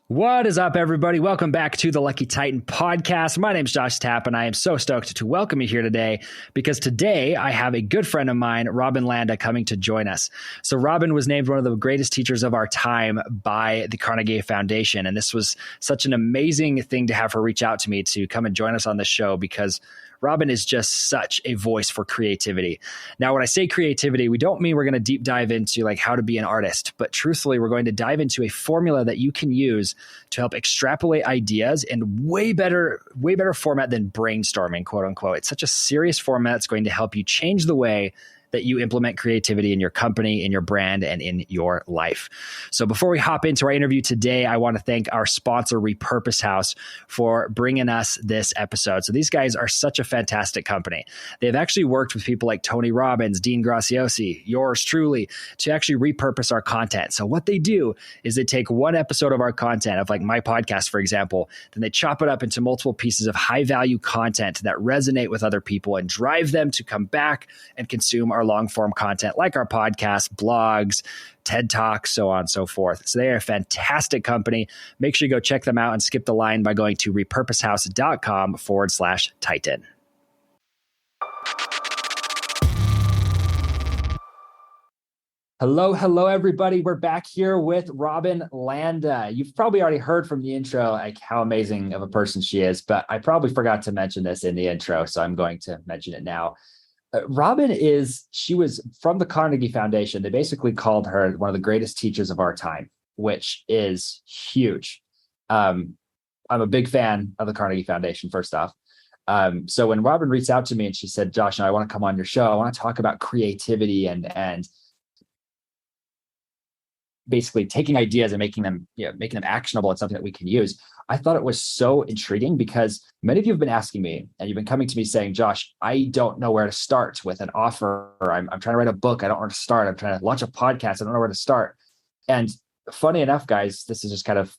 What is up, everybody? Welcome back to the Lucky Titan podcast. My name's Josh Tapp, and I am so stoked to welcome you here today because today I have a good friend of mine, Robin Landa, coming to join us. So Robin was named one of the greatest teachers of our time by the Carnegie Foundation, and this was such an amazing thing to have her reach out to me to come and join us on the show because Robin is just such a voice for creativity. Now, when I say creativity, we don't mean we're going to deep dive into like how to be an artist, but truthfully, we're going to dive into a formula that you can use to help extrapolate ideas in way better format than brainstorming, quote unquote. It's such a serious format that's going to help you change the way that you implement creativity in your company, in your brand, and in your life. So before we hop into our interview today, I want to thank our sponsor, Repurpose House, for bringing us this episode. So these guys are such a fantastic company. They've actually worked with people like Tony Robbins, Dean Graziosi, yours truly, to actually repurpose our content. So what they do is they take one episode of our content, of like my podcast, for example, then they chop it up into multiple pieces of high value content that resonate with other people and drive them to come back and consume our long form content like our podcasts, blogs, TED Talks, so on and so forth. So they are a fantastic company. Make sure you go check them out and skip the line by going to repurposehouse.com/Titan. Hello, everybody. We're back here with Robin Landa. You've probably already heard from the intro, like how amazing of a person she is, but I probably forgot to mention this in the intro, so I'm going to mention it now. Robin she was from the Carnegie Foundation. They basically called her one of the greatest teachers of our time, which is huge. I'm a big fan of the Carnegie Foundation, first off. So when Robin reached out to me and she said, Josh, I want to come on your show. I want to talk about creativity and basically taking ideas and making them actionable and something that we can use. I thought it was so intriguing because many of you have been asking me and you've been coming to me saying, Josh, I don't know where to start with an offer. I'm trying to write a book. I don't know where to start. I'm trying to launch a podcast. I don't know where to start. And funny enough, guys, this is just kind of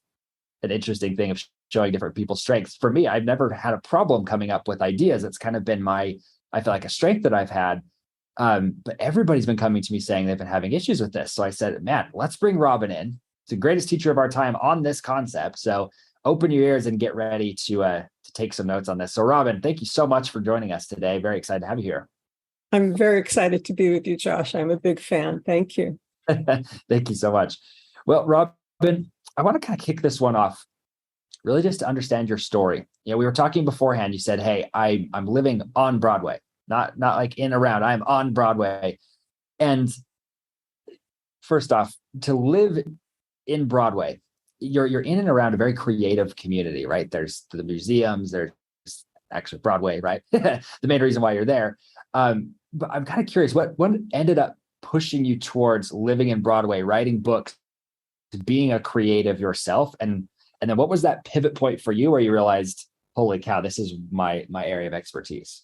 an interesting thing of showing different people's strengths. For me, I've never had a problem coming up with ideas. It's kind of been I feel like a strength that I've had. But everybody's been coming to me saying they've been having issues with this. So I said, man, let's bring Robin in. It's the greatest teacher of our time on this concept. So open your ears and get ready to take some notes on this. So Robin, thank you so much for joining us today. Very excited to have you here. I'm very excited to be with you, Josh. I'm a big fan. Thank you. Thank you so much. Well, Robin, I want to kind of kick this one off, really just to understand your story. We were talking beforehand. You said, hey, I'm living on Broadway. Not like in around. I'm on Broadway. And first off, to live in Broadway, you're in and around a very creative community, right? There's the museums, there's actually Broadway, right? The main reason why you're there. But I'm kind of curious, what ended up pushing you towards living in Broadway, writing books, being a creative yourself? And then what was that pivot point for you where you realized, holy cow, this is my area of expertise?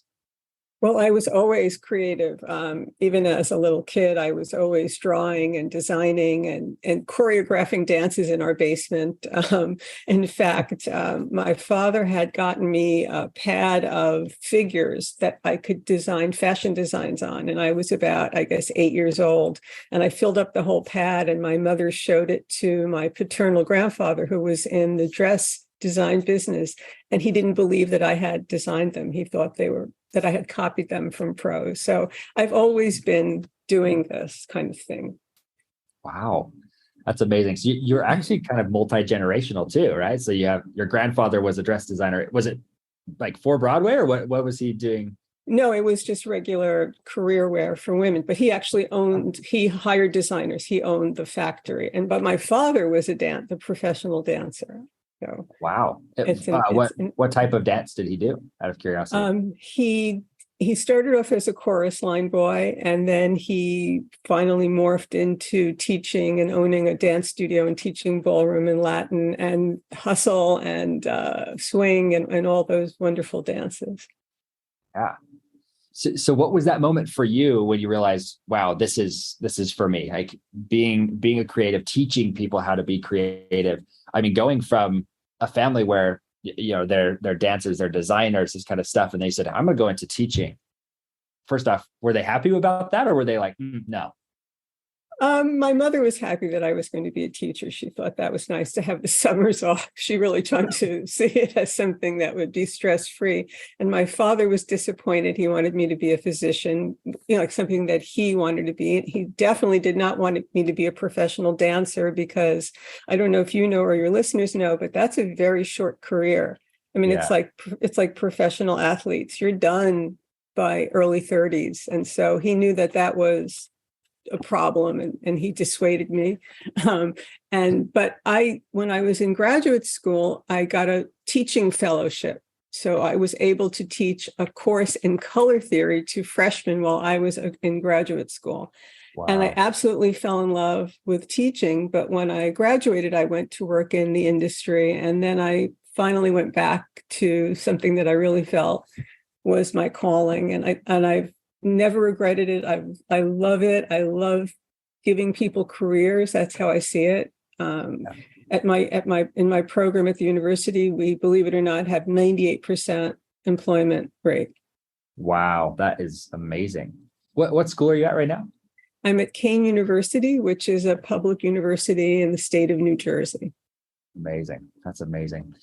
Well, I was always creative. Even as a little kid, I was always drawing and designing and choreographing dances in our basement. In fact, my father had gotten me a pad of figures that I could design fashion designs on. And I was about, 8 years old. And I filled up the whole pad and my mother showed it to my paternal grandfather, who was in the dress design business. And he didn't believe that I had designed them. He thought that I had copied them from pros. So I've always been doing this kind of thing. Wow. That's amazing. So you're actually kind of multi-generational too, right? So you have your grandfather was a dress designer. Was it like for Broadway or what was he doing? No, it was just regular career wear for women, but he actually he hired designers. He owned the factory. But my father was the professional dancer. So wow. What type of dance did he do, out of curiosity? He started off as a chorus line boy, and then he finally morphed into teaching and owning a dance studio and teaching ballroom and Latin and hustle and swing and all those wonderful dances. Yeah. So what was that moment for you when you realized, wow, this is for me? Like being a creative, teaching people how to be creative. I mean, going from a family where they're dancers, they're designers, this kind of stuff, and they said, I'm gonna go into teaching. First off, were they happy about that, or were they like, no? My mother was happy that I was going to be a teacher. She thought that was nice to have the summers off. She really tried to see it as something that would be stress-free. And my father was disappointed. He wanted me to be a physician, like something that he wanted to be. He definitely did not want me to be a professional dancer, because I don't know if you know or your listeners know, but that's a very short career. I mean, Yeah. it's like professional athletes. You're done by early 30s. And so he knew that was a problem, and he dissuaded me. But when I was in graduate school, I got a teaching fellowship. So I was able to teach a course in color theory to freshmen while I was in graduate school. Wow. And I absolutely fell in love with teaching. But when I graduated, I went to work in the industry. And then I finally went back to something that I really felt was my calling. And I've never regretted it. I love it. I love giving people careers. That's how I see it. In my program at the university, we, believe it or not, have 98% employment rate. Wow, that is amazing. What school are you at right now? I'm at Kane University, which is a public university in the state of New Jersey. Amazing. That's amazing.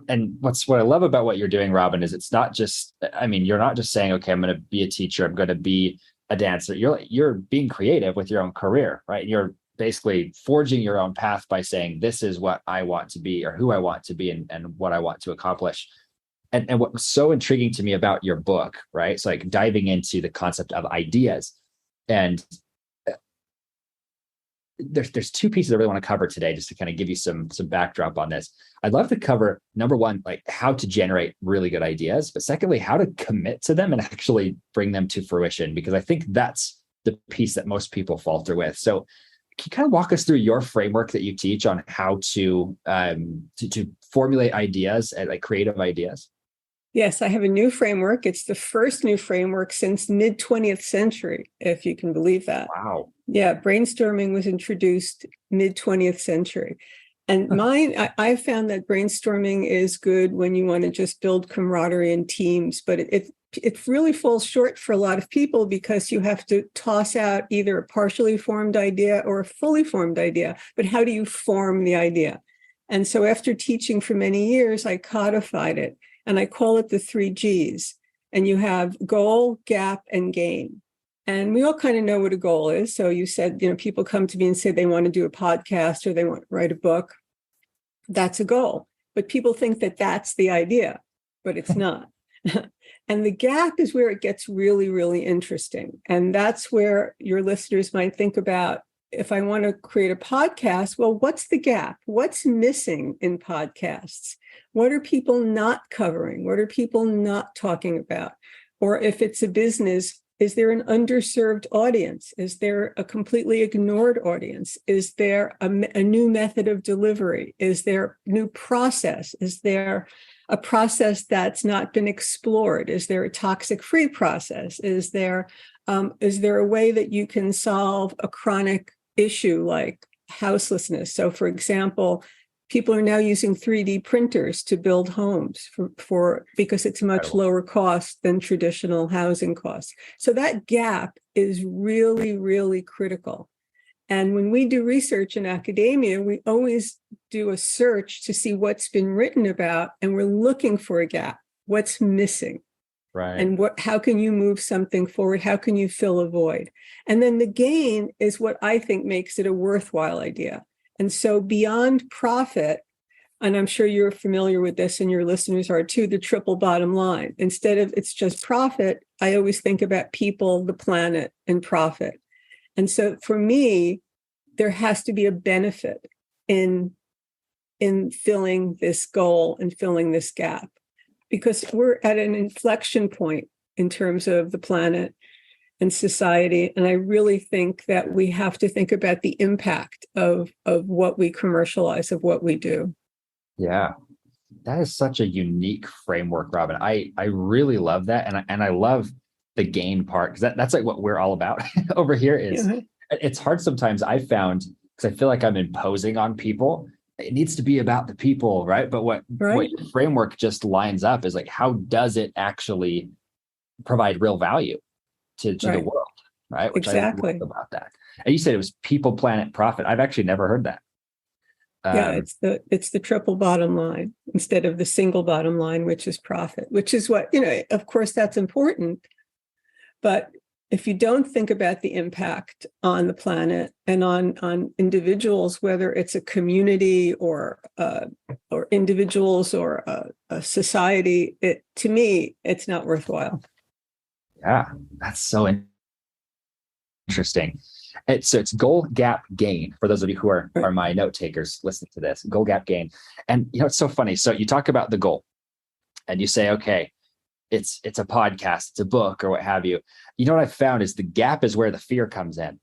And what I love about what you're doing, Robin, is it's not just, I mean, you're not just saying, okay, I'm going to be a teacher, I'm going to be a dancer. You're being creative with your own career, right? You're basically forging your own path by saying, this is what I want to be, or who I want to be, and what I want to accomplish. And what was so intriguing to me about your book, right? So like diving into the concept of ideas, and there's two pieces I really want to cover today, just to kind of give you some backdrop on this. I'd love to cover, number one, like how to generate really good ideas, but secondly, how to commit to them and actually bring them to fruition, because I think that's the piece that most people falter with. So can you kind of walk us through your framework that you teach on how to formulate ideas and like creative ideas? Yes, I have a new framework. It's the first new framework since mid 20th century, if you can believe that. Wow. Yeah, brainstorming was introduced mid 20th century. And I found that brainstorming is good when you want to just build camaraderie in teams, but it really falls short for a lot of people, because you have to toss out either a partially formed idea or a fully formed idea. But how do you form the idea? And so after teaching for many years, I codified it, and I call it the 3 Gs. And you have goal, gap, and gain. And we all kind of know what a goal is. So you said, people come to me and say they want to do a podcast or they want to write a book. That's a goal. But people think that that's the idea, but it's not. And the gap is where it gets really, really interesting. And that's where your listeners might think about, if I want to create a podcast, well, what's the gap? What's missing in podcasts? What are people not covering? What are people not talking about? Or if it's a business, is there an underserved audience? Is there a completely ignored audience? Is there a new method of delivery? Is there a new process? Is there a process that's not been explored? Is there a toxic-free process? Is there a way that you can solve a chronic issue like houselessness? So, for example, people are now using 3D printers to build homes because it's much lower cost than traditional housing costs. So that gap is really, really critical. And when we do research in academia, we always do a search to see what's been written about, and we're looking for a gap. What's missing? Right. And how can you move something forward? How can you fill a void? And then the gain is what I think makes it a worthwhile idea. And so beyond profit, and I'm sure you're familiar with this and your listeners are too, the triple bottom line. Instead of it's just profit, I always think about people, the planet, and profit. And so for me, there has to be a benefit in filling this goal and filling this gap, because we're at an inflection point in terms of the planet and society. And I really think that we have to think about the impact of what we commercialize, of what we do. Yeah, that is such a unique framework, Robin. I really love that. And I love the gain part, because that's like what we're all about over here. It's hard sometimes, I found, because I feel like I'm imposing on people. It needs to be about the people, right? But what your framework just lines up is like, how does it actually provide real value to the world, right? Which exactly. I love about that. And you said it was people, planet, profit. I've actually never heard that. Yeah, it's the triple bottom line instead of the single bottom line, which is profit, which is what, of course, that's important. But if you don't think about the impact on the planet and on individuals, whether it's a community or individuals or a society, to me, it's not worthwhile. Yeah, that's so interesting. So it's goal, gap, gain. For those of you who are my note takers listening to this, goal, gap, gain. And it's so funny. So you talk about the goal and you say, okay, it's a podcast, it's a book or what have you. You know what I found is the gap is where the fear comes in.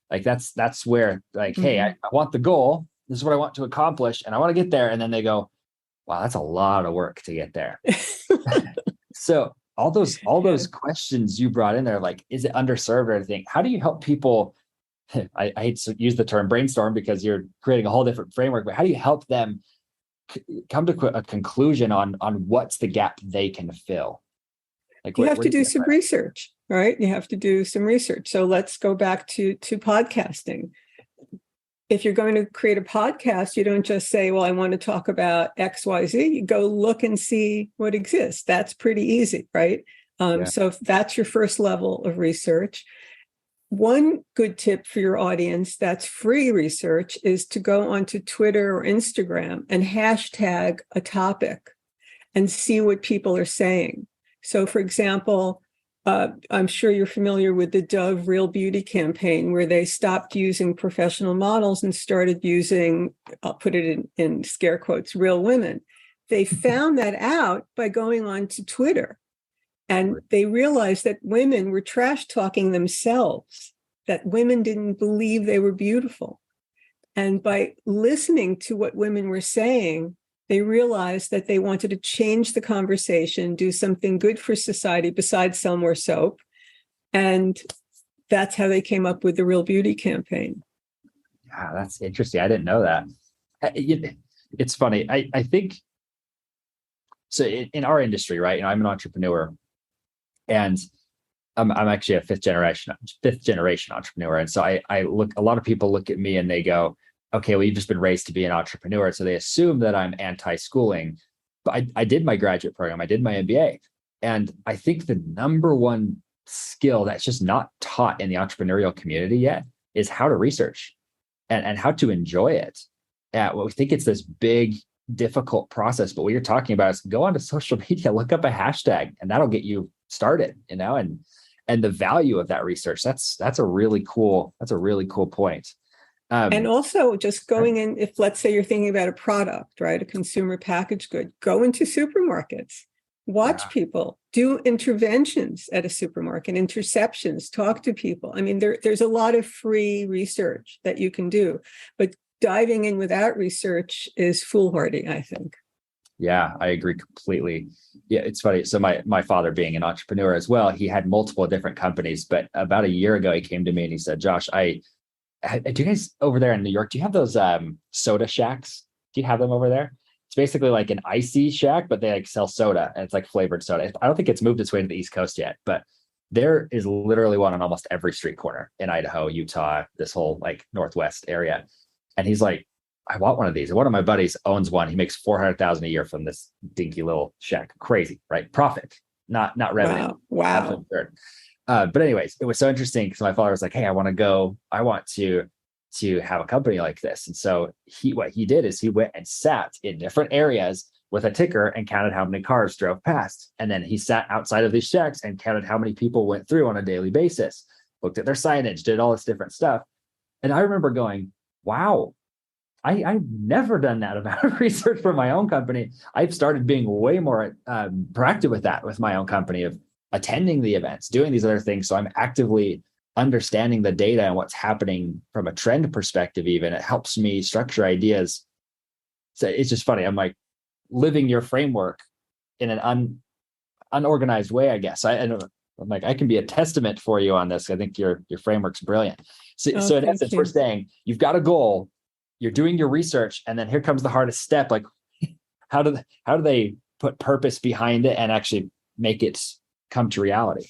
Like that's where like, hey, I want the goal. This is what I want to accomplish. And I want to get there. And then they go, wow, that's a lot of work to get there. So all those questions you brought in there, like, is it underserved or anything? How do you help people? I hate to use the term brainstorm because you're creating a whole different framework, but how do you help them come to a conclusion on what's the gap they can fill? Like you have to do some research, right? You have to do some research. So let's go back to podcasting. If you're going to create a podcast, you don't just say, well, I want to talk about X, Y, Z. You go look and see what exists. That's pretty easy, right? So if that's your first level of research. One good tip for your audience that's free research is to go onto Twitter or Instagram and hashtag a topic and see what people are saying. So, for example, I'm sure you're familiar with the Dove Real Beauty campaign, where they stopped using professional models and started using, I'll put it in scare quotes, real women. They found that out by going on to Twitter. And they realized that women were trash talking themselves, that women didn't believe they were beautiful. And by listening to what women were saying, they realized that they wanted to change the conversation, do something good for society besides sell more soap. And that's how they came up with the Real Beauty campaign. Yeah, that's interesting. I didn't know that. It's funny. I think, so in our industry, right? I'm an entrepreneur. And I'm actually a fifth generation entrepreneur. And so a lot of people look at me and they go, okay, well, you've just been raised to be an entrepreneur. So they assume that I'm anti-schooling, but I did my graduate program. I did my MBA. And I think the number one skill that's just not taught in the entrepreneurial community yet is how to research and how to enjoy it. Well, we think it's this big, difficult process, but what you're talking about is go onto social media, look up a hashtag, and that'll get you started, and the value of that research. That's a really cool point. And also just going in, if let's say you're thinking about a product, right, a consumer packaged good, go into supermarkets, watch people, do interventions at a supermarket, interceptions, talk to people. I mean, there's a lot of free research that you can do, but diving in without research is foolhardy, I think. Yeah, I agree completely. Yeah, it's funny. So my father, being an entrepreneur as well, he had multiple different companies, but about a year ago, he came to me and he said, Josh, do you guys over there in New York, do you have those soda shacks? Do you have them over there? It's basically like an icy shack, but they like sell soda and it's like flavored soda. I don't think it's moved its way to the East Coast yet, but there is literally one on almost every street corner in Idaho, Utah, this whole like Northwest area. And he's like, I want one of these. And one of my buddies owns one. He makes $400,000 a year from this dinky little shack. Crazy, right? Profit, not revenue. Wow. But anyways, it was so interesting because my father was like, hey, I want to have a company like this. And so what he did is he went and sat in different areas with a ticker and counted how many cars drove past. And then he sat outside of these shacks and counted how many people went through on a daily basis, looked at their signage, did all this different stuff. And I remember going, wow, I've never done that amount of research for my own company. I've started being way more proactive with that with my own company, of attending the events, doing these other things. So I'm actively understanding the data and what's happening from a trend perspective. Even it helps me structure ideas. So it's just funny. I'm like living your framework in an unorganized way, I guess. I'm like, I can be a testament for you on this. I think your framework's brilliant. So in essence, we're saying you've got a goal, you're doing your research, and then here comes the hardest step. Like, how do they put purpose behind it and actually make it come to reality?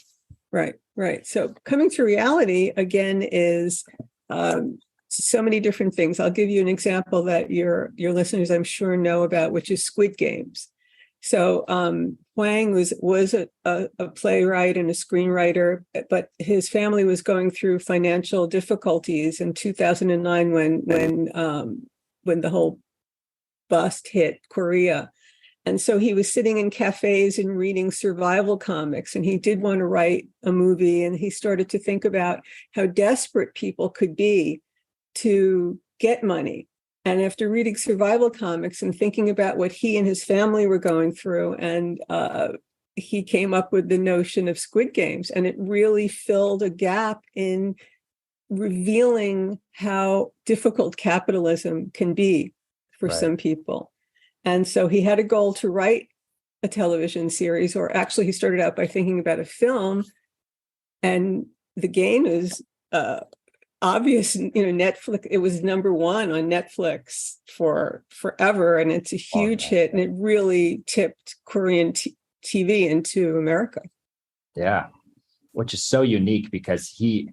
Right. So coming to reality again is so many different things. I'll give you an example that your listeners, I'm sure, know about, which is Squid Games. So Huang was a playwright and a screenwriter, but his family was going through financial difficulties in 2009 when the whole bust hit Korea. And so he was sitting in cafes and reading survival comics, and he did want to write a movie. And he started to think about how desperate people could be to get money. And after reading survival comics and thinking about what he and his family were going through, and he came up with the notion of Squid Games, and it really filled a gap in revealing how difficult capitalism can be for some people. And so he had a goal to write a television series, or actually he started out by thinking about a film. And the game is obvious, Netflix, it was number one on Netflix for forever. And it's a huge hit. And it really tipped Korean TV into America. Yeah. Which is so unique because this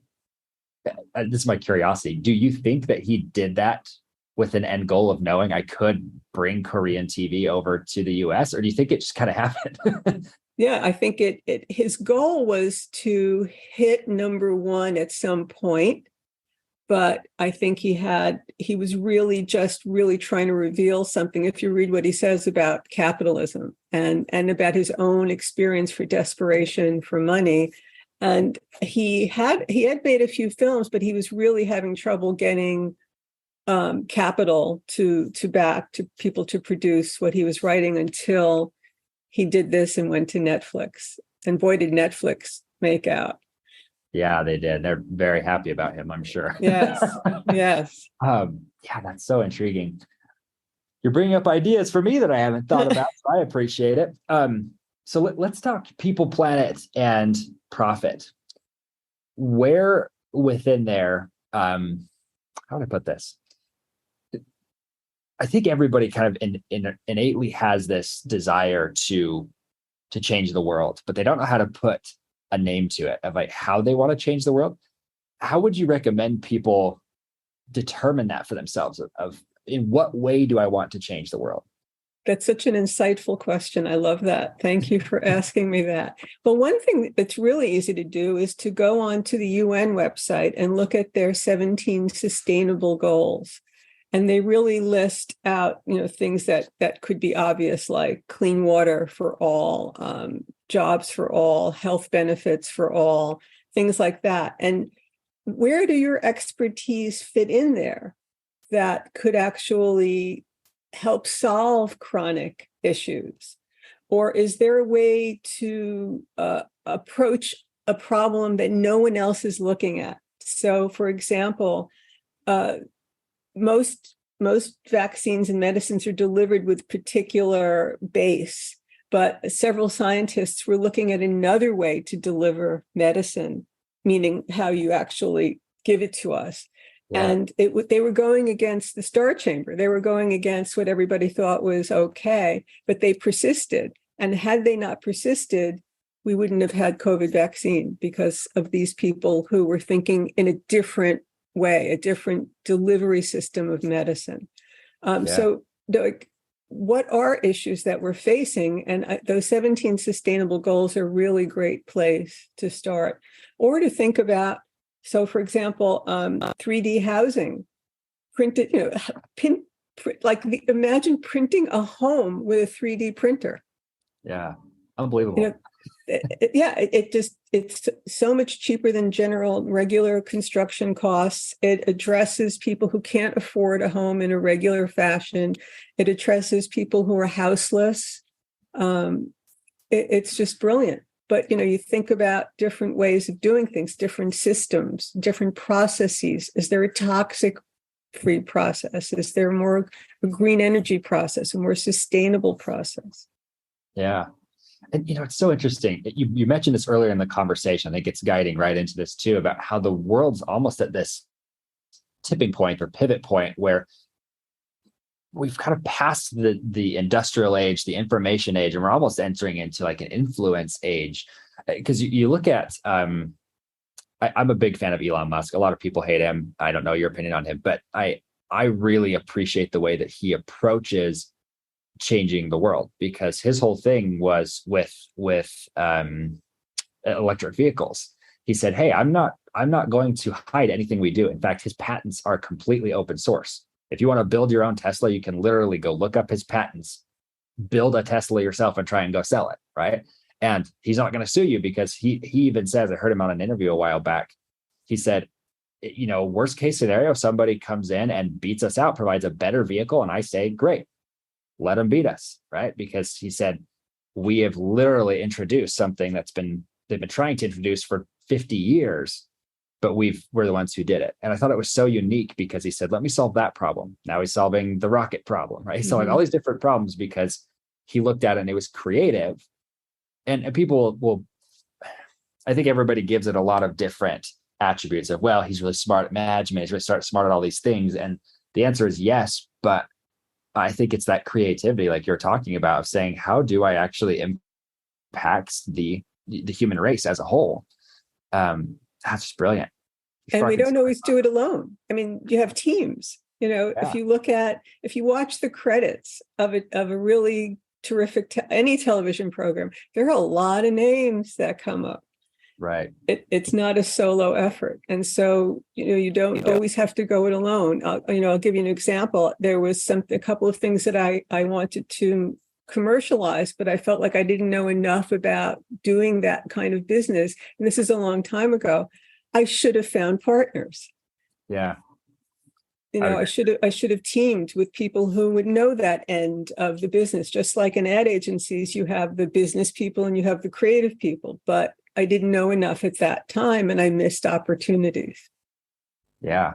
is my curiosity. Do you think that he did that with an end goal of knowing I could bring Korean TV over to the US, or do you think it just kind of happened? Yeah, I think his goal was to hit number one at some point, but I think he was really trying to reveal something. If you read what he says about capitalism and about his own experience for desperation for money. And he had made a few films, but he was really having trouble getting capital to people to produce what he was writing until he did this and went to Netflix. And boy, did Netflix make out. Yeah, they did. They're very happy about him, I'm sure. Yes. Yes. Yeah, that's so intriguing. You're bringing up ideas for me that I haven't thought about, so I appreciate it. So let's talk people, planet, and profit. Where within there, how do I put this? I think everybody kind of innately has this desire to change the world, but they don't know how to put a name to it of like how they want to change the world. How would you recommend people determine that for themselves of in what way do I want to change the world? That's such an insightful question. I love that. Thank you for asking me that. Well, one thing that's really easy to do is to go on to the UN website and look at their 17 sustainable goals. And they really list out, things that could be obvious, like clean water for all, jobs for all, health benefits for all, things like that. And where do your expertise fit in there that could actually help solve chronic issues? Or is there a way to approach a problem that no one else is looking at? So, for example, most vaccines and medicines are delivered with particular base, but several scientists were looking at another way to deliver medicine, meaning how you actually give it to us. Yeah. And they were going against the star chamber. They were going against what everybody thought was okay, but they persisted. And had they not persisted, we wouldn't have had COVID vaccine because of these people who were thinking in a different way, a different delivery system of medicine. So what are issues that we're facing? And those 17 sustainable goals are a really great place to start. Or to think about, so for example, 3D housing, printed, imagine printing a home with a 3D printer. Yeah, unbelievable. It's so much cheaper than regular construction costs. It addresses people who can't afford a home in a regular fashion. It addresses people who are houseless. It's just brilliant. But, you think about different ways of doing things, different systems, different processes. Is there a toxic-free process? Is there more a green energy process, a more sustainable process? Yeah. And, it's so interesting. You mentioned this earlier in the conversation. I think it's guiding right into this too, about how the world's almost at this tipping point or pivot point where we've kind of passed the industrial age, the information age, and we're almost entering into like an influence age. Because you look at I'm a big fan of Elon Musk. A lot of people hate him. I don't know your opinion on him, but I really appreciate the way that he approaches changing the world, because his whole thing was with electric vehicles. He said, "Hey, I'm not going to hide anything we do. In fact, his patents are completely open source. If you want to build your own Tesla, you can literally go look up his patents, build a Tesla yourself, and try and go sell it, right?" And he's not going to sue you, because he even says, I heard him on an interview a while back. He said, worst case scenario, somebody comes in and beats us out, provides a better vehicle, and I say, great, let them beat us, right? Because he said, we have literally introduced something they've been trying to introduce for 50 years, but we're the ones who did it. And I thought it was so unique, because he said, let me solve that problem. Now he's solving the rocket problem, right? He's solving all these different problems because he looked at it and it was creative. And people will, I think everybody gives it a lot of different attributes of, well, he's really smart at management, he's really smart at all these things. And the answer is yes, but I think it's that creativity, like you're talking about, of saying, how do I actually impact the human race as a whole? That's just brilliant. And we don't always do it alone. I mean, you have teams. If you watch the credits of a really terrific any television program, there are a lot of names that come up. Right. It's not a solo effort. And so, you don't always have to go it alone. I'll give you an example. There was a couple of things that I wanted to commercialize, but I felt like I didn't know enough about doing that kind of business. And this is a long time ago. I should have found partners. Yeah. I should have teamed with people who would know that end of the business. Just like in ad agencies, you have the business people and you have the creative people, but I didn't know enough at that time and I missed opportunities. Yeah.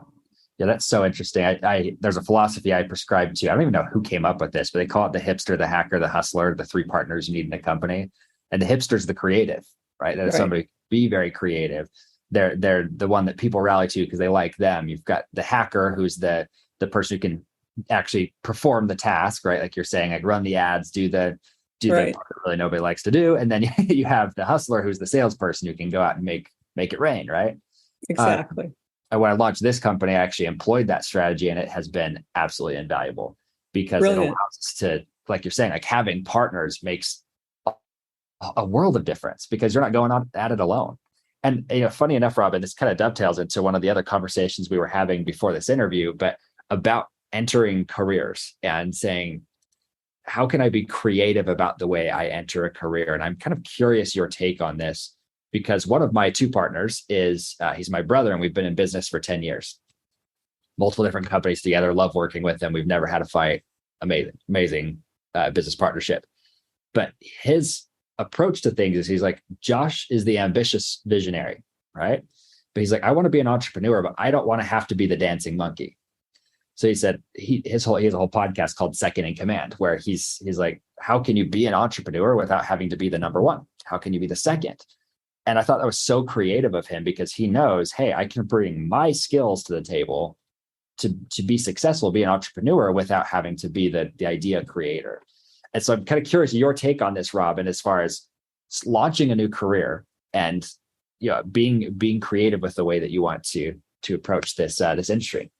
Yeah, that's so interesting. There's a philosophy I prescribe to. I don't even know who came up with this, but they call it the hipster, the hacker, the hustler, the three partners you need in a company. And the hipster's the creative, right? That's somebody be very creative. They're the one that people rally to because they like them. You've got the hacker, who's the person who can actually perform the task, right? Like you're saying, like run the ads, do the part that really nobody likes to do. And then you have the hustler, who's the salesperson who can go out and make it rain, right? Exactly. When I launched this company, I actually employed that strategy, and it has been absolutely invaluable, because it allows us to, like you're saying, like having partners makes a world of difference, because you're not going on at it alone. And funny enough, Robin, this kind of dovetails into one of the other conversations we were having before this interview, but about entering careers and saying, how can I be creative about the way I enter a career? And I'm kind of curious your take on this, because one of my two partners is he's my brother, and we've been in business for 10 years, multiple different companies together, love working with him. We've never had a fight. Amazing business partnership. But his approach to things is, he's like, Josh is the ambitious visionary, right? But he's like, I want to be an entrepreneur, but I don't want to have to be the dancing monkey. So he said he has a whole podcast called Second in Command, where he's like, how can you be an entrepreneur without having to be the number one? How can you be the second? And I thought that was so creative of him, because he knows, hey, I can bring my skills to the table to be successful, be an entrepreneur, without having to be the idea creator. And so I'm kind of curious your take on this, Robin, as far as launching a new career and being creative with the way that you want to approach this industry.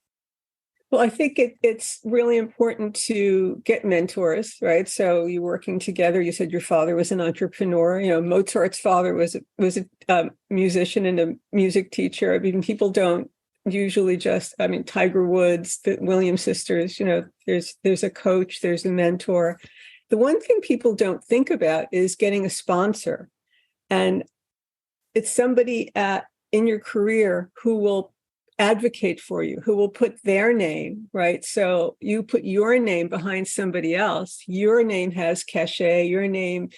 Well, I think it's really important to get mentors, right? So you're working together. You said your father was an entrepreneur. Mozart's father was a musician and a music teacher. I mean, people don't usually Tiger Woods, the Williams sisters, there's a coach, there's a mentor. The one thing people don't think about is getting a sponsor. And it's somebody in your career who will advocate for you, who will put their name, right? So you put your name behind somebody else. Your name has cachet. Your name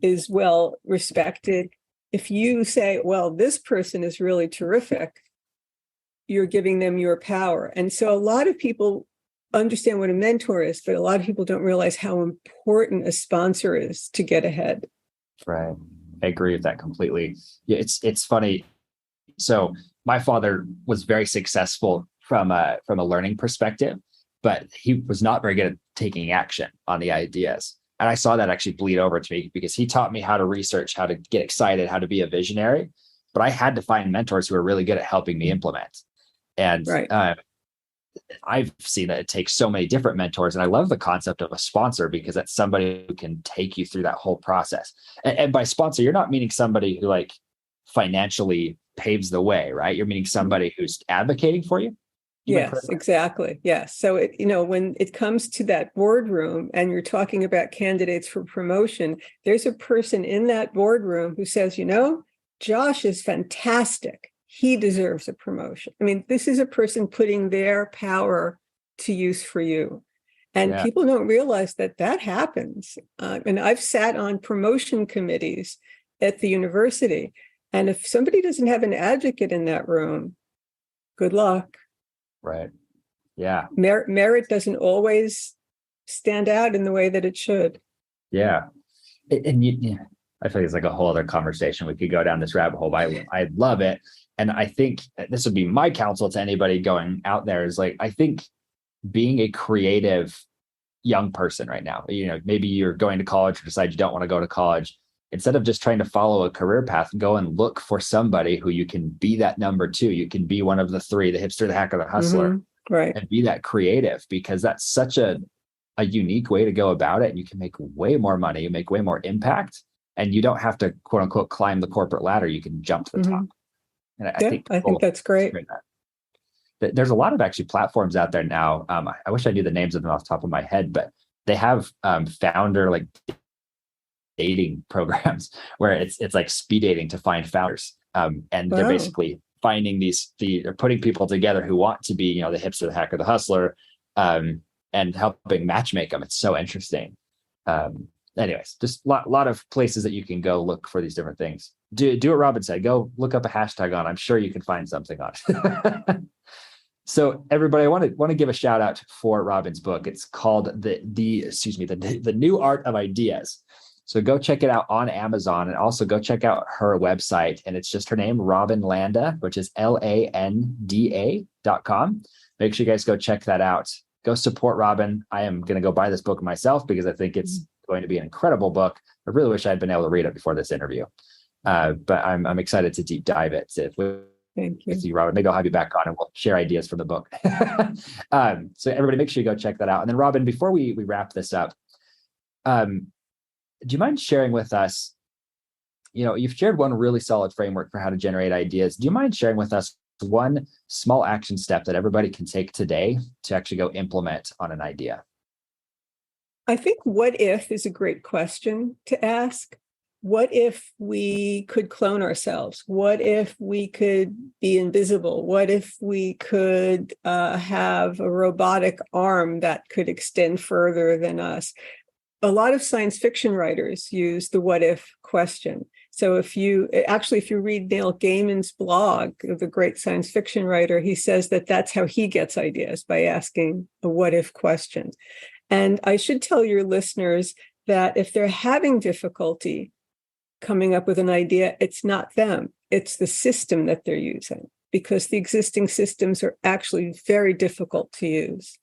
is well respected. If you say, well, this person is really terrific, you're giving them your power. And so a lot of people understand what a mentor is, but a lot of people don't realize how important a sponsor is to get ahead. Right. I agree with that completely. Yeah, it's funny. So my father was very successful from a learning perspective, but he was not very good at taking action on the ideas. And I saw that actually bleed over to me, because he taught me how to research, how to get excited, how to be a visionary. but I had to find mentors who are really good at helping me implement. And Right. I've seen that it takes so many different mentors. And I love the concept of a sponsor because that's somebody who can take you through that whole process. And by sponsor, you're not meaning somebody who like financially paves the way, right? You're meaning somebody who's advocating for you. Yes, exactly. Yes. So when it comes to that boardroom and you're talking about candidates for promotion, there's a person in that boardroom who says, Josh is fantastic. He deserves a promotion. I mean, this is a person putting their power to use for you. And people don't realize that happens. And I've sat on promotion committees at the university. And if somebody doesn't have an advocate in that room, good luck. Right. Yeah. Merit doesn't always stand out in the way that it should. Yeah. And I feel like it's like a whole other conversation. We could go down this rabbit hole, but I love it. And I think this would be my counsel to anybody going out there is like, I think being a creative young person right now, maybe you're going to college or decide you don't want to go to college. Instead of just trying to follow a career path, go and look for somebody who you can be that number two. You can be one of the three, the hipster, the hacker, the hustler, right? And be that creative, because that's such a unique way to go about it. And you can make way more money, you make way more impact, and you don't have to quote unquote climb the corporate ladder. You can jump to the top. And I think that's great. There's a lot of actually platforms out there now. I wish I knew the names of them off the top of my head, but they have founder like dating programs where it's like speed dating to find founders. And they're basically finding they're putting people together who want to be, the hipster, the hacker, the hustler, and helping matchmake them. It's so interesting. Anyways, just a lot of places that you can go look for these different things. Do what Robin said. Go look up a hashtag on. I'm sure you can find something on it. So everybody, I want to give a shout out for Robin's book. It's called the New Art of Ideas. So go check it out on Amazon, and also go check out her website. And it's just her name, Robin Landa, which is LANDA.com. Make sure you guys go check that out. Go support Robin. I am going to go buy this book myself because I think it's going to be an incredible book. I really wish I'd been able to read it before this interview. But I'm excited to deep dive it. Thank you, Robin. Maybe I'll have you back on and we'll share ideas from the book. So everybody, make sure you go check that out. And then Robin, before we wrap this up, do you mind sharing with us, you've shared one really solid framework for how to generate ideas. Do you mind sharing with us one small action step that everybody can take today to actually go implement on an idea? I think what if is a great question to ask. What if we could clone ourselves? What if we could be invisible? What if we could have a robotic arm that could extend further than us? A lot of science fiction writers use the what if question. So if you read Neil Gaiman's blog, the great science fiction writer, he says that that's how he gets ideas, by asking a what if question. And I should tell your listeners that if they're having difficulty coming up with an idea, it's not them, it's the system that they're using, because the existing systems are actually very difficult to use.